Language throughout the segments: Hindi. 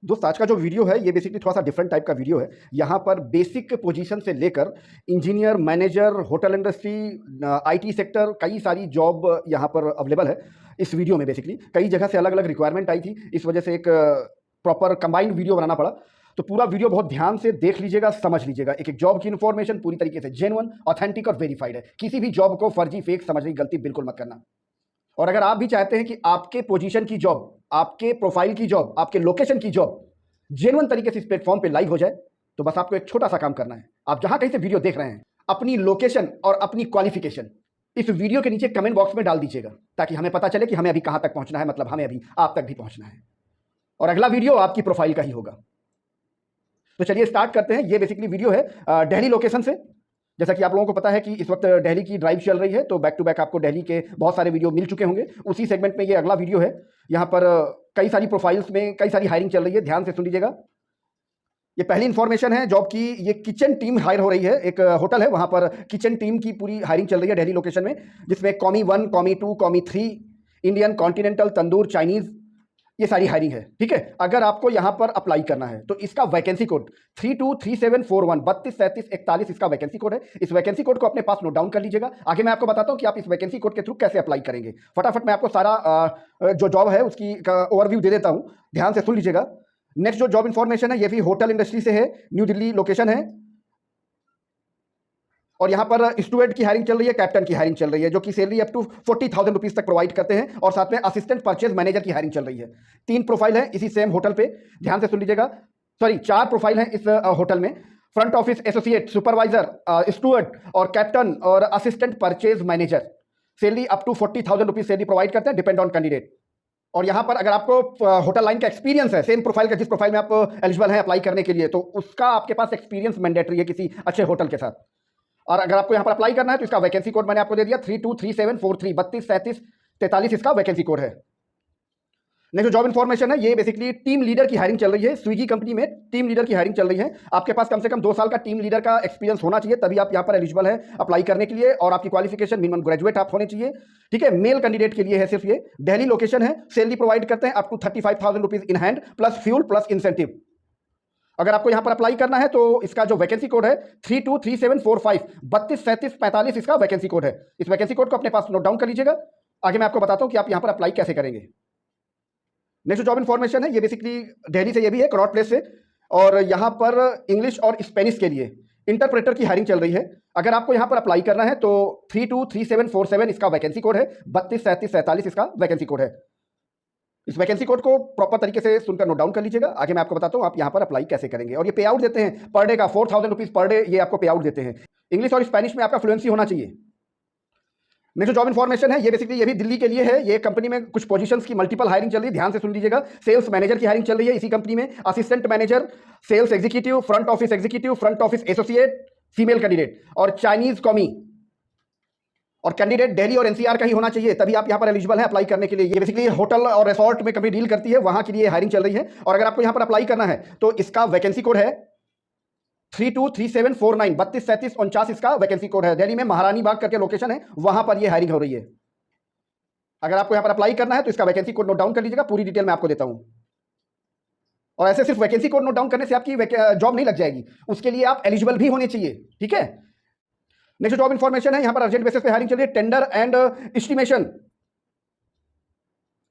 दोस्त आज का जो वीडियो है ये बेसिकली थोड़ा सा डिफरेंट टाइप का वीडियो है। यहाँ पर बेसिक पोजीशन से लेकर engineer, manager, hotel industry, IT sector, कई सारी जॉब यहाँ पर अवेलेबल है। इस वीडियो में बेसिकली कई जगह से अलग अलग रिक्वायरमेंट आई थी, इस वजह से एक प्रॉपर कंबाइंड वीडियो बनाना पड़ा। तो पूरा वीडियो बहुत ध्यान से देख लीजिएगा, समझ लीजिएगा। एक एक जॉब की इन्फॉर्मेशन पूरी तरीके से जेन्युइन, ऑथेंटिक और वेरीफाइड है। किसी भी जॉब को फर्जी, फेक समझने की गलती बिल्कुल मत करना। और अगर आप भी चाहते हैं कि आपके पोजीशन की जॉब, आपके प्रोफाइल की जॉब, आपके लोकेशन की जॉब जेन्युइन तरीके से इस प्लेटफॉर्म पे लाइव हो जाए, तो बस आपको एक छोटा सा काम करना है। आप जहां कहीं से वीडियो देख रहे हैं, अपनी लोकेशन और अपनी क्वालिफिकेशन इस वीडियो के नीचे कमेंट बॉक्स में डाल दीजिएगा, ताकि हमें पता चले कि हमें अभी कहां तक पहुंचना है, मतलब हमें अभी आप तक भी पहुंचना है। और अगला वीडियो आपकी प्रोफाइल का ही होगा। तो चलिए स्टार्ट करते हैं। ये बेसिकली वीडियो है दिल्ली लोकेशन से। जैसा कि आप लोगों को पता है कि इस वक्त दिल्ली की ड्राइव चल रही है, तो बैक टू बैक आपको दिल्ली के बहुत सारे वीडियो मिल चुके होंगे। उसी सेगमेंट में ये अगला वीडियो है। यहाँ पर कई सारी प्रोफाइल्स में कई सारी हायरिंग चल रही है, ध्यान से सुन लीजिएगा। ये पहली इंफॉर्मेशन है जॉब की। ये किचन टीम हायर हो रही है। एक होटल है, वहां पर किचन टीम की पूरी हायरिंग चल रही है दिल्ली लोकेशन में, जिसमें कॉमी 1, कॉमी 2, कॉमी 3, इंडियन, कॉन्टिनेंटल, तंदूर, चाइनीज, ये सारी हायरिंग है। ठीक है, अगर आपको यहां पर अप्लाई करना है तो इसका वैकेंसी कोड 323741 323741 इसका वैकेंसी कोड है। इस वैकेंसी कोड को अपने पास नोट डाउन कर लीजिएगा। आगे मैं आपको बताता हूं कि आप इस वैकेंसी कोड के थ्रू कैसे अप्लाई करेंगे। फटाफट मैं आपको सारा जो जॉब है उसकी ओवरव्यू दे देता हूं, ध्यान से सुन लीजिएगा। नेक्स्ट जो जॉब इंफॉर्मेशन है ये भी होटल इंडस्ट्री से है, न्यू दिल्ली लोकेशन है। और यहाँ पर स्टूडेंट की हायरिंग चल रही है, कैप्टन की हायरिंग चल रही है, जो कि सैलरी अप टू 40,000 रुपीज तक प्रोवाइड करते हैं। और साथ में असिस्टेंट परचेज मैनेजर की हायरिंग चल रही है। 3 प्रोफाइल है इसी सेम होटल पे, ध्यान से सुन लीजिएगा। सॉरी, 4 प्रोफाइल है इस होटल में। Front office associate, supervisor, steward और कैप्टन और assistant purchase manager. Salary up to 40,000 rupees salary provide करते हैं, डिपेंड ऑन कैंडिडेट। और यहाँ पर अगर आपको होटल लाइन का एक्सपीरियंस है, सेम प्रोफाइल का, जिस प्रोफाइल में आप एलिजिबल हैं अप्लाई करने के लिए, तो उसका आपके पास एक्सपीरियंस मैंडेटरी है किसी अच्छे होटल के साथ। और अगर आपको यहाँ पर अप्लाई करना है तो इसका वैकेंसी कोड मैंने आपको दे दिया 323743 323743 इसका वैकेंसी कोड है। नेक्स्ट जो जॉब इन्फॉर्मेशन है ये बेसिकली टीम लीडर की हायरिंग चल रही है। स्विगी कंपनी में टीम लीडर की हायरिंग चल रही है। आपके पास कम से कम 2 साल का टीम लीडर का एक्सपीरियंस होना चाहिए, तभी आप यहाँ पर एलिजिबल है अप्लाई करने के लिए। और आपकी क्वालिफिकेशन मिनिमम ग्रेजुएट आप होने चाहिए। ठीक है, मेल कैंडिडेट के लिए है सिर्फ ये। दिल्ली लोकेशन है। सैलरी प्रोवाइड करते हैं up to 35,000 rupees in hand, plus fuel plus incentive. अगर आपको यहां पर अप्लाई करना है तो इसका जो वैकेंसी कोड है 323745 323745 इसका वैकेंसी कोड है। इस वैकेंसी कोड को अपने पास नोट डाउन कर लीजिएगा। आगे मैं आपको बताता हूं कि आप यहां पर अप्लाई कैसे करेंगे। नेक्स्ट जॉब इन्फॉर्मेशन है ये बेसिकली दिल्ली से, ये भी है कनॉट प्लेस से। और यहां पर इंग्लिश और स्पेनिश के लिए इंटरप्रेटर की हायरिंग चल रही है। अगर आपको यहां पर अप्लाई करना है तो 323747 इसका वैकेंसी कोड है, 323747 इसका वैकेंसी कोड है। इस वैकेंसी कोड को प्रॉपर तरीके से सुनकर नोट डाउन कर लीजिएगा। आगे मैं आपको बताता हूं आप यहां पर अप्लाई कैसे करेंगे। और ये पे आउट देते हैं पर डे का 4,000 रुपीज पर डे, ये आपको पे आउट देते हैं। इंग्लिश और स्पेनिश में आपका फ्लुएंसी होना चाहिए। नेक्स्ट जॉब इन्फॉर्मेशन है ये बेसिकली ये भी दिल्ली के लिए है। ये कंपनी में कुछ पोजीशंस की मल्टीपल हायरिंग चल रही है, ध्यान से सुन लीजिएगा। सेल्स मैनेजर की हायरिंग चल रही है इसी कंपनी में। Assistant manager, sales executive, front office executive, front office associate, female candidate और चाइनीज कॉमी। और कैंडिडेट दिल्ली और एनसीआर का ही होना चाहिए, तभी आप यहां पर एलिजिबल हैं अप्लाई करने के लिए। ये बेसिकली होटल और रिसोर्ट में कंपनी डील करती है, वहां के लिए हायरिंग चल रही है। और अगर आपको यहां पर अप्लाई करना है तो इसका वैकेंसी कोड है 323749 323749 इसका वैकेंसी कोड है। दिल्ली में महारानी बाग करके लोकेशन है, वहां पर ये हायरिंग हो रही है। अगर आपको यहां पर अप्लाई करना है तो इसका वैकेंसी कोड नोट डाउन कर लीजिएगा, पूरी डिटेल मैं आपको देता हूं। और ऐसे सिर्फ वैकेंसी कोड नोट डाउन करने से आपकी जॉब नहीं लग जाएगी, उसके लिए आप एलिजिबल भी होने चाहिए। ठीक है, नेक्स्ट जॉब इन्फॉर्मेशन है यहां पर अर्जेंट बेसिस पे हायरिंग चल रही है, टेंडर एंड एस्टिमेशन।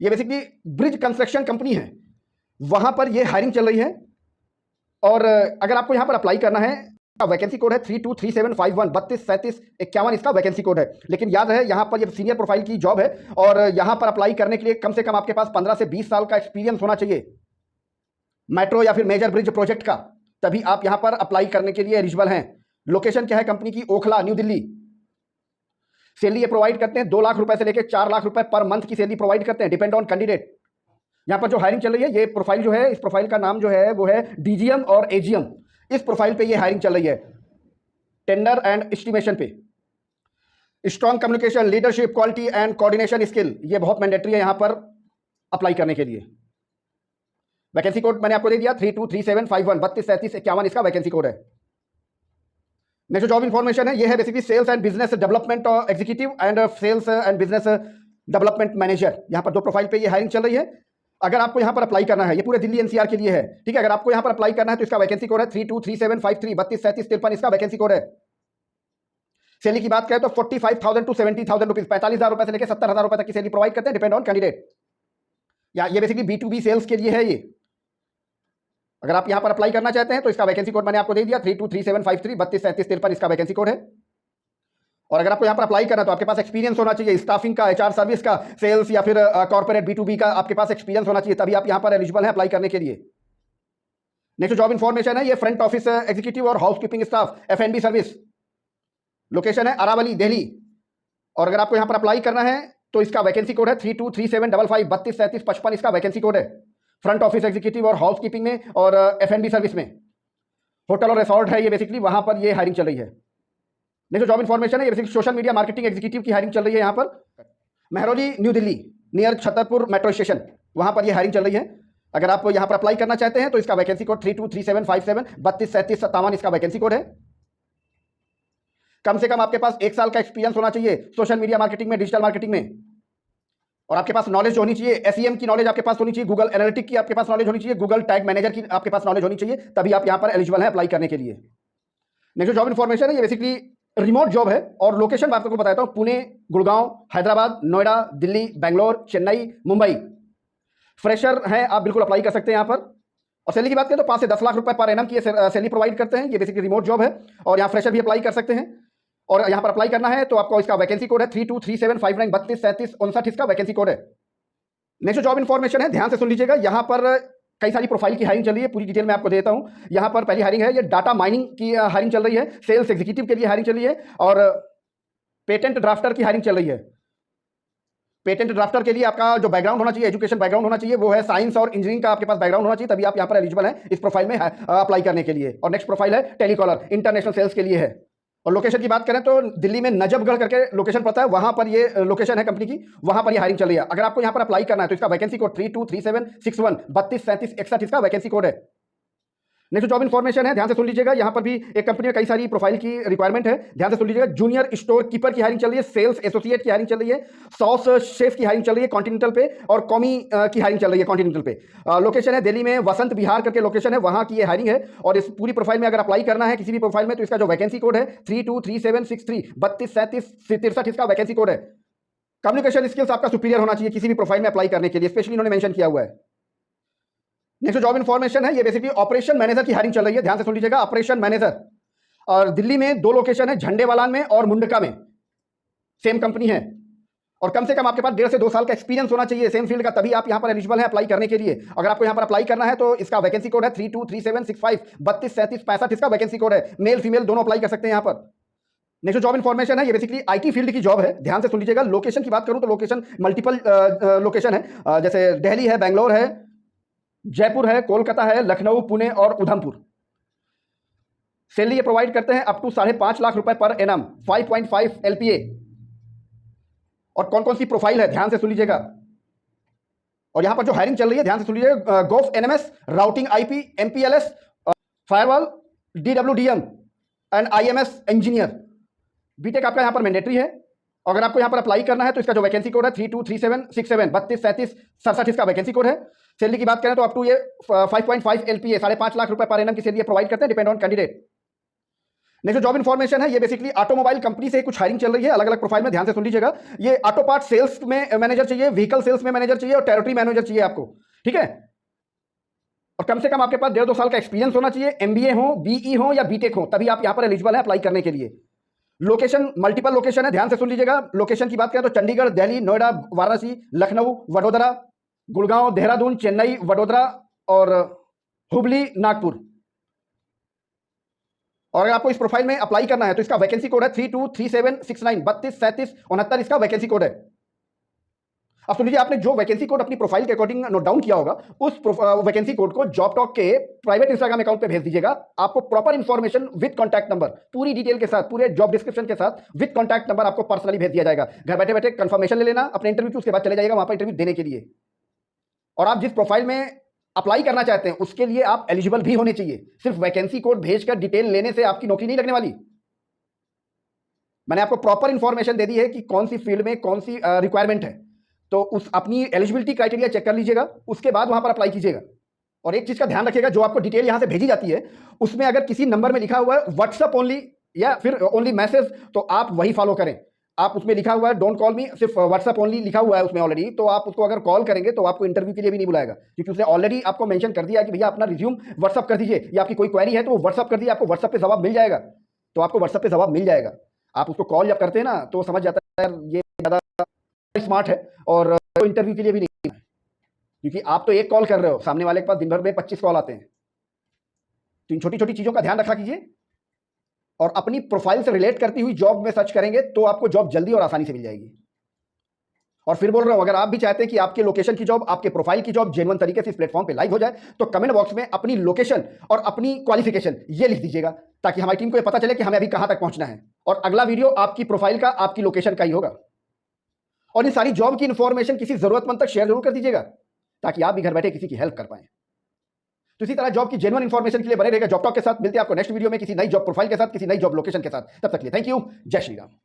ये बेसिकली ब्रिज कंस्ट्रक्शन कंपनी है, वहां पर ये हायरिंग चल रही है। और अगर आपको यहां पर अप्लाई करना है, वैकेंसी कोड है 323751 323751 इसका वैकेंसी कोड है। लेकिन याद रहे यहां पर ये सीनियर प्रोफाइल की जॉब है। और यहां पर अप्लाई करने के लिए कम से कम आपके पास 15 से 20 साल का एक्सपीरियंस होना चाहिए मेट्रो या फिर मेजर ब्रिज प्रोजेक्ट का, तभी आप यहां पर अप्लाई करने के लिए एलिजिबल हैं। लोकेशन क्या है कंपनी की? ओखला, न्यू दिल्ली। सैलरी ये प्रोवाइड करते हैं 2 लाख रुपए से लेकर 4 लाख रुपए पर मंथ की सैलरी प्रोवाइड करते हैं, डिपेंड ऑन कैंडिडेट। यहां पर जो हायरिंग चल रही है, ये प्रोफाइल जो है, इस प्रोफाइल का नाम जो है वो है डीजीएम और एजीएम। इस प्रोफाइल पे ये हायरिंग चल रही है, टेंडर एंड एस्टिमेशन पे। Strong communication, leadership, quality and coordination skill, ये बहुत मैंडेटरी है यहां पर अप्लाई करने के लिए। वैकेंसी कोड मैंने आपको दे दिया 323751 323751 इसका वैकेंसी कोड है। नेक्स्ट जॉब इन्फॉर्मेशन है ये है basically sales and business development executive and sales and business development manager. यहां पर 2 प्रोफाइल पे ये हायरिंग चल रही है। अगर आपको यहाँ पर अप्लाई करना है, ये पूरे दिल्ली एनसीआर के लिए है, ठीक है। अगर आपको यहाँ पर अप्लाई करना है तो इसका वैकेंसी कोड है 323753 323753 इसका वैकेंसी कोड है। सैलरी की बात करें तो 45,000 टू 70,000 रुपीज, 45,000 रुपए से लेकर 70,000 रुपए तक की सैलरी प्रोवाइड करते हैं, डिपेंड ऑन कैंडिडेट। या ये बेसिकली B2B सेल्स के लिए है ये। अगर आप यहाँ पर अप्लाई करना चाहते हैं तो इसका वैकेंसी कोड मैंने आपको दे दिया 323753 323753 इसका वैकेंसी कोड है। और अगर आपको यहाँ पर अप्लाई करना है तो आपके पास एक्सपीरियंस होना चाहिए, स्टाफिंग का, HR सर्विस का, सेल्स या फिर कॉर्पोरेट B2B का आपके पास एक्सपीरियंस होना चाहिए, तभी आप यहाँ पर एलिजिबल हैं अप्लाई करने के लिए। नेक्स्ट जॉब इन्फॉर्मेशन है, ये फ्रंट ऑफिस एग्जीक्यूटिव और housekeeping staff F&B service, location है अरावली दिल्ली। और अगर आपको यहाँ पर अप्लाई करना है तो इसका वैकेंसी कोड है 323755 323755 इसका वैकेंसी कोड है। फ्रंट ऑफिस एग्जीक्यूटिव और हाउसकीपिंग में और F&B सर्विस में, होटल और रिसोर्ट है ये बेसिकली, वहां पर ये हायरिंग चल रही है। नेक्स्ट जॉब इन्फॉर्मेशन है, ये basically social media marketing executive की हायरिंग चल रही है यहाँ पर Mehrauli new Delhi near Chhatarpur metro station, वहां पर ये हायरिंग चल रही है। अगर आप यहाँ पर अप्लाई करना चाहते हैं तो इसका वैकेंसी कोड 323757 323757 इसका वैकेंसी कोड है। कम से कम आपके पास 1 साल का एक्सपीरियंस होना चाहिए सोशल मीडिया मार्केटिंग में, डिजिटल मार्केटिंग में, और आपके पास नॉलेज होनी चाहिए, SEM की नॉलेज आपके पास होनी चाहिए, गूगल एनालिटिक की आपके पास नॉलेज होनी चाहिए, गूगल टैग मैनेजर की आपके पास नॉलेज होनी चाहिए, तभी आप यहाँ पर एलिजिबल हैं अप्लाई करने के लिए। नेक्स्ट जॉब इन्फॉर्मेशन है, ये बेसिकली रिमोट जॉब है और लोकेशन मैं आपको बताता हूँ, पुणे, गुड़गांव, हैदराबाद, नोएडा, दिल्ली, बेंगलोर, चेन्नई, मुंबई। फ्रेशर हैं आप, बिल्कुल अप्लाई कर सकते हैं यहाँ पर। और सैलरी की बात करें तो 5 से 10 लाख रुपए पर एनम की सैलरी प्रोवाइड करते हैं, ये बेसिकली रिमोट जॉब है और यहाँ फ्रेशर भी अप्लाई कर सकते हैं। और यहाँ पर अप्लाई करना है तो आपको इसका वैकेंसी कोड है 323759 323759 इसका वैकेंसी कोड है। नेक्स्ट जॉब इन्फॉर्मेशन है, ध्यान से सुन लीजिएगा, यहाँ पर कई सारी प्रोफाइल की हायरिंग चल रही है, पूरी डिटेल मैं आपको देता हूँ। यहाँ पर पहली हायरिंग है, ये डाटा माइनिंग की हायरिंग चल रही है, सेल्स एग्जीक्यूटिव के लिए हायरिंग चल रही है, और पेटेंट ड्राफ्टर की हायरिंग चल रही है। पेटेंट ड्राफ्टर के लिए आपका जो बैकग्राउंड होना चाहिए, एजुकेशन बैकग्राउंड होना चाहिए, वो है साइंस और इंजीनियरिंग का आपके पास बैकग्राउंड होना चाहिए, तभी आप यहाँ पर एलिजिबल हैं इस प्रोफाइल में अप्लाई करने के लिए। और नेक्स्ट प्रोफाइल है टेलीकॉलर, इंटरनेशनल सेल्स के लिए है। और लोकेशन की बात करें तो दिल्ली में नजफगढ़ करके लोकेशन पड़ता है, वहां पर ये लोकेशन है कंपनी की, वहां पर ये हायरिंग चल रही है। अगर आपको यहाँ पर अप्लाई करना है तो इसका वैकेंसी कोड 323761 323761 इसका वैकेंसी कोड है। नेक्स्ट जॉब इन्फॉर्मेशन है, ध्यान से सुन लीजिएगा, यहाँ पर भी एक कंपनी में कई सारी प्रोफाइल की रिक्वायरमेंट है, ध्यान से सुन लीजिएगा। जूनियर स्टोर कीपर की हायरिंग चल रही है, सेल्स एसोसिएट की हायरिंग चल रही है, सॉस शेफ की हायरिंग चल रही है कॉन्टिनेंटल पे, और कॉमी की हायरिंग चल रही है कॉन्टिनेंटल पे। लोकेशन है दिल्ली में वसंत विहार करके लोकेशन है, वहां की ये हायरिंग है। और इस पूरी प्रोफाइल में अगर अप्लाई करना है किसी भी प्रोफाइल में तो इसका जो वैकेंसी कोड है 323763 323763 इसका वैकेंसी कोड है। कम्युनिकेशन स्किल्स आपका सुपीरियर होना चाहिए किसी भी प्रोफाइल में अप्लाई करने के लिए, स्पेशली इन्होंने मेंशन किया हुआ है। नेक्स्ट जॉब इन्फॉर्मेशन है, ये बेसिकली ऑपरेशन मैनेजर की हायरिंग चल रही है, ध्यान से सुन लीजिएगा, ऑपरेशन मैनेजर। और दिल्ली में 2 लोकेशन है, झंडेवालान में और मुंडका में, सेम कंपनी है। और कम से कम आपके पास 1.5 से 2 साल का एक्सपीरियंस होना चाहिए सेम फील्ड का, तभी आप यहाँ पर एलिजिबल हैं अप्लाई करने के लिए। अगर आपको यहाँ पर अप्लाई करना है तो इसका वैकेंसी कोड है 323765 323765 इसका वैकेंसी कोड है। मेल फीमेल दोनों अप्लाई कर सकते हैं यहाँ पर। नेक्स्ट जॉब इन्फॉर्मेशन है, ये बेसिकली IT फील्ड की जॉब है, ध्यान से सुन लीजिएगा। लोकेशन की बात करूँ तो लोकेशन मल्टीपल लोकेशन है, जैसे दिल्ली है, बेंगलोर है, जयपुर है, कोलकाता है, लखनऊ, पुणे और उधमपुर। सैलरी ये प्रोवाइड करते हैं अप टू 5.5 लाख रुपए पर एनम, 5.5 LPA। और कौन कौन सी प्रोफाइल है ध्यान से सुन लीजिएगा। और यहां पर जो हायरिंग चल रही है ध्यान से सुन लीजिएगा, गोफ NMS, routing IP, MPLS, firewall, DWDM and IMS engineer. BTech आपका यहां पर मैंडेटरी है। अगर आपको यहां पर अप्लाई करना है तो इसका जो वैकेंसी कोड है 323767 323767 इसका वैकेंसी कोड है। सैलरी की बात करें तो अप टू ये 5.5 LPA 5.5 लाख रुपए पर एनम की सैलरी प्रोवाइड करते हैं, depend on candidate. Next job information है, ये बेसिकली ऑटोमोबाइल कंपनी से कुछ हायरिंग चल रही है अलग अलग प्रोफाइल में, ध्यान से सुन लीजिएगा। ये ऑटो पार्ट सेल्स में मैनेजर चाहिए, व्हीकल सेल्स में मैनेजर चाहिए और टेरिटरी मैनेजर चाहिए आपको, ठीक है। और कम से कम आपके पास 1.5-2 साल का एक्सपीरियंस होना चाहिए, MBA हो, BE हो या BTech हो, तभी आप यहाँ पर एलिजिबल है अप्लाई करने के लिए। लोकेशन मल्टीपल लोकेशन है, ध्यान से सुन लीजिएगा। लोकेशन की बात करें तो चंडीगढ़, दिल्ली, नोएडा, वाराणसी, लखनऊ, वडोदरा, गुड़गांव, देहरादून, चेन्नई, वडोदरा और हुबली, नागपुर। और अगर आपको इस प्रोफाइल में अप्लाई करना है तो इसका वैकेंसी कोड है 323769 323769 इसका वैकेंसी कोड है। अब सुन लीजिए, आपने जो वैकेंसी कोड अपनी प्रोफाइल के अकॉर्डिंग नोट डाउन किया होगा, उस वैकेंसी कोड को जॉब टॉक के प्राइवेट इंस्टाग्राम अकाउंट पे भेज दीजिएगा। आपको proper information with contact number, पूरी डिटेल के साथ, पूरे जॉब डिस्क्रिप्शन के साथ विद कॉन्टैक्ट नंबर आपको पर्सनली भेज दिया जाएगा। घर बैठे बैठे कंफर्मेशन ले लेना अपने इंटरव्यू की, उसके बाद चले जाइएगा वहां पर इंटरव्यू देने के लिए। और आप जिस प्रोफाइल में अप्लाई करना चाहते हैं उसके लिए आप एलिजिबल भी होने चाहिए। सिर्फ वैकेंसी कोड भेजकर डिटेल लेने से आपकी नौकरी नहीं लगने वाली। मैंने आपको प्रॉपर इंफॉर्मेशन दे दी है कि कौन सी फील्ड में कौन सी रिक्वायरमेंट है। तो उस अपनी एलिजिबिलिटी क्राइटेरिया चेक कर लीजिएगा, उसके बाद वहां पर अप्लाई कीजिएगा। और एक चीज का ध्यान रखिएगा, जो आपको डिटेल यहां से भेजी जाती है उसमें अगर किसी नंबर में लिखा हुआ है व्हाट्सएप ओनली या फिर ओनली मैसेज, तो आप वही फॉलो करें। आप उसमें लिखा हुआ है डोंट कॉल मी, सिर्फ व्हाट्सएप ओनली लिखा हुआ है उसमें ऑलरेडी, तो आप उसको अगर कॉल करेंगे तो आपको इंटरव्यू के लिए भी नहीं बुलाएगा, क्योंकि उसने ऑलरेडी आपको मेंशन कर दिया है कि भैया अपना रिज्यूम व्हाट्सएप कर दीजिए, या आपकी कोई क्वेरी है तो वो व्हाट्सएप कर दिए, आपको व्हाट्सएप पे जवाब मिल जाएगा। तो आपको व्हाट्सएप पे जवाब मिल जाएगा। आप उसको कॉल जब करते हैं ना तो समझ जाता है यार ये ज़्यादा स्मार्ट है, और इंटरव्यू के लिए भी नहीं है, क्योंकि आप तो एक कॉल कर रहे हो, सामने वाले के पास दिन भर में 25 कॉल आते हैं। तो इन छोटी छोटी चीज़ों का ध्यान रखा कीजिए, और अपनी प्रोफाइल से रिलेट करती हुई जॉब में सर्च करेंगे तो आपको जॉब जल्दी और आसानी से मिल जाएगी। और फिर बोल रहा हूं, अगर आप भी चाहते हैं कि आपके लोकेशन की जॉब, आपके प्रोफाइल की जॉब जेन्युइन तरीके से इस प्लेटफॉर्म पे लाइव हो जाए, तो कमेंट बॉक्स में अपनी लोकेशन और अपनी क्वालिफिकेशन ये लिख दीजिएगा, ताकि हमारी टीम को ये पता चले कि हमें अभी कहां तक पहुंचना है। और अगला वीडियो आपकी प्रोफाइल का, आपकी लोकेशन का ही होगा। और इन सारी जॉब की इंफॉर्मेशन किसी जरूरतमंद तक शेयर जरूर कर दीजिएगा, ताकि आप भी घर बैठे किसी की हेल्प कर पाए। तो इसी तरह जॉब की जेन्युइन इंफॉर्मेशन के लिए बने रहेगा जॉब टॉक के साथ। मिलते हैं आपको नेक्स्ट वीडियो में किसी नई जॉब प्रोफाइल के साथ, किसी नई जॉब लोकेशन के साथ। तब तक के लिए थैंक यू। जय श्री राम।